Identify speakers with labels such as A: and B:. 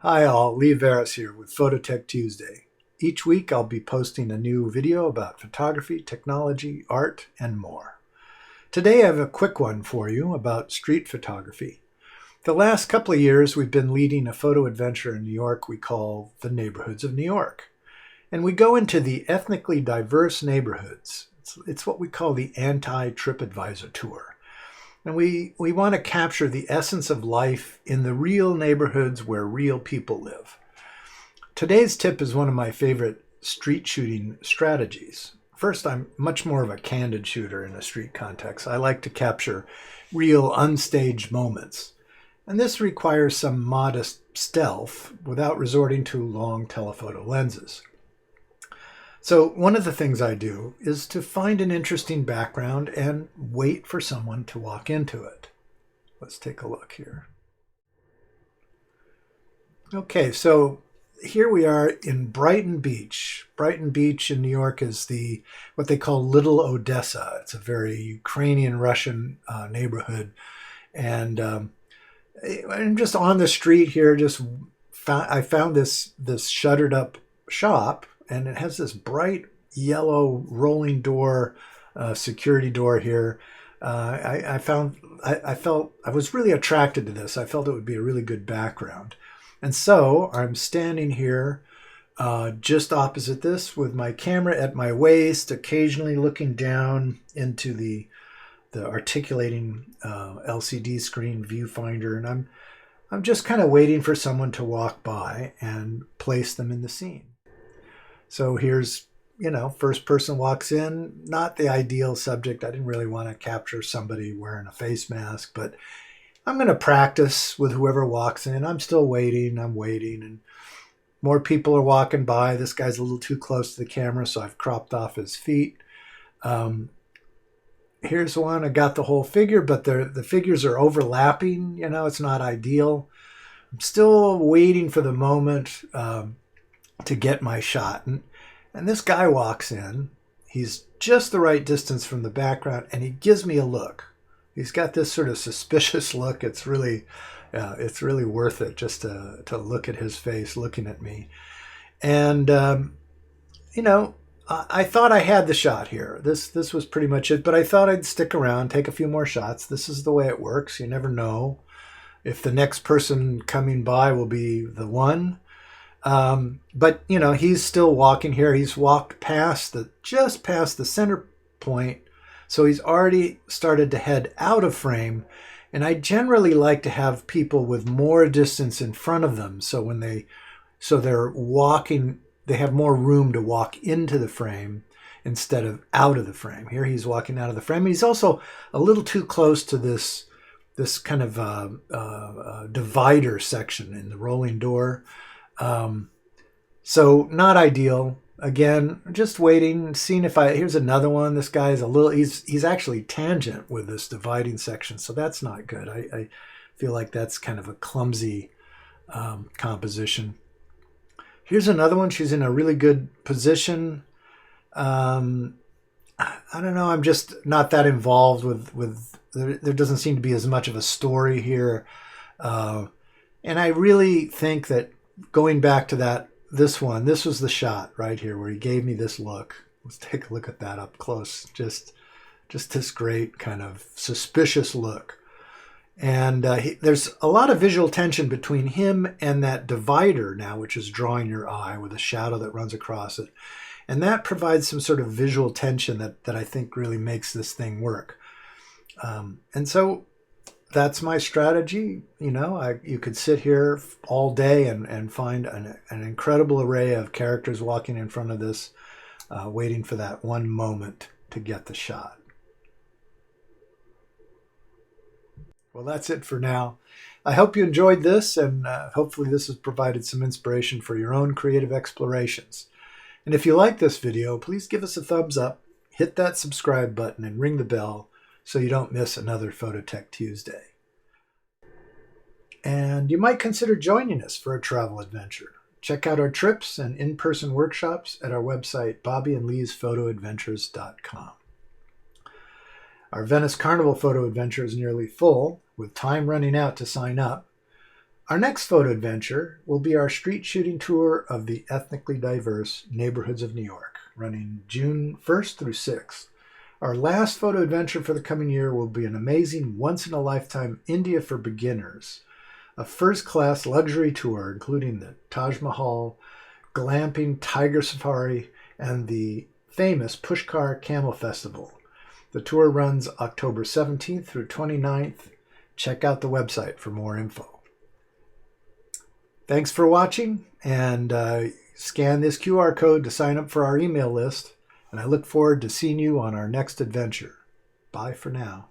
A: Hi all, Lee Varis here with Photo-TechTuesday. Each week I'll be posting a new video about photography, technology, art, and more. Today I have a quick one for you about street photography. The last couple of years we've been leading a photo adventure in New York we call the Neighborhoods of New York. And we go into the ethnically diverse neighborhoods. It's what we call the anti-TripAdvisor tour. And we want to capture the essence of life in the real neighborhoods where real people live. Today's tip is one of my favorite street shooting strategies. First, I'm much more of a candid shooter in a street context. I like to capture real unstaged moments. And this requires some modest stealth without resorting to long telephoto lenses. So one of the things I do is to find an interesting background and wait for someone to walk into it. Let's take a look here. Okay, so here we are in Brighton Beach. Brighton Beach in New York is what they call Little Odessa. It's a very Ukrainian-Russian neighborhood. And I'm just on the street here. I found this shuttered up shop. And it has this bright yellow rolling door, security door here. I was really attracted to this. I felt it would be a really good background. And so I'm standing here just opposite this with my camera at my waist, occasionally looking down into the articulating LCD screen viewfinder. And I'm just kind of waiting for someone to walk by and place them in the scene. So here's, first person walks in, not the ideal subject. I didn't really want to capture somebody wearing a face mask, but I'm going to practice with whoever walks in. I'm still waiting. I'm waiting. And more people are walking by. This guy's a little too close to the camera, so I've cropped off his feet. Here's one. I got the whole figure, but the figures are overlapping. It's not ideal. I'm still waiting for the moment to get my shot. And this guy walks in. He's just the right distance from the background, and he gives me a look. He's got this sort of suspicious look. It's really worth it just to look at his face looking at me. And, I thought I had the shot here. This was pretty much it, but I thought I'd stick around, take a few more shots. This is the way it works. You never know if the next person coming by will be the one. But he's still walking here. He's walked just past the center point. So he's already started to head out of frame. And I generally like to have people with more distance in front of them. So they're walking, they have more room to walk into the frame instead of out of the frame. Here he's walking out of the frame. He's also a little too close to this kind of divider section in the rolling door. So not ideal. Again, just waiting, seeing here's another one. This guy is he's actually tangent with this dividing section. So that's not good. I feel like that's kind of a clumsy composition. Here's another one. She's in a really good position. I don't know. I'm just not that involved with there doesn't seem to be as much of a story here. And I really think that going back to this was the shot right here where he gave me this look. Let's take a look at that up close. Just this great kind of suspicious look. And there's a lot of visual tension between him and that divider now, which is drawing your eye with a shadow that runs across it. And that provides some sort of visual tension that I think really makes this thing work. And so that's my strategy. You could sit here all day and find an incredible array of characters walking in front of this, waiting for that one moment to get the shot. Well, that's it for now. I hope you enjoyed this, and hopefully this has provided some inspiration for your own creative explorations. And if you like this video, please give us a thumbs up, hit that subscribe button, and ring the bell so you don't miss another Photo-Tech Tuesday. And you might consider joining us for a travel adventure. Check out our trips and in-person workshops at our website, bobbyandleesphotoadventures.com. Our Venice Carnival photo adventure is nearly full, with time running out to sign up. Our next photo adventure will be our street shooting tour of the ethnically diverse neighborhoods of New York, running June 1st through 6th. Our last photo adventure for the coming year will be an amazing once-in-a-lifetime India for beginners, a first-class luxury tour including the Taj Mahal, glamping tiger safari, and the famous Pushkar Camel Festival. The tour runs October 17th through 29th. Check out the website for more info. Thanks for watching, and scan this QR code to sign up for our email list, and I look forward to seeing you on our next adventure. Bye for now.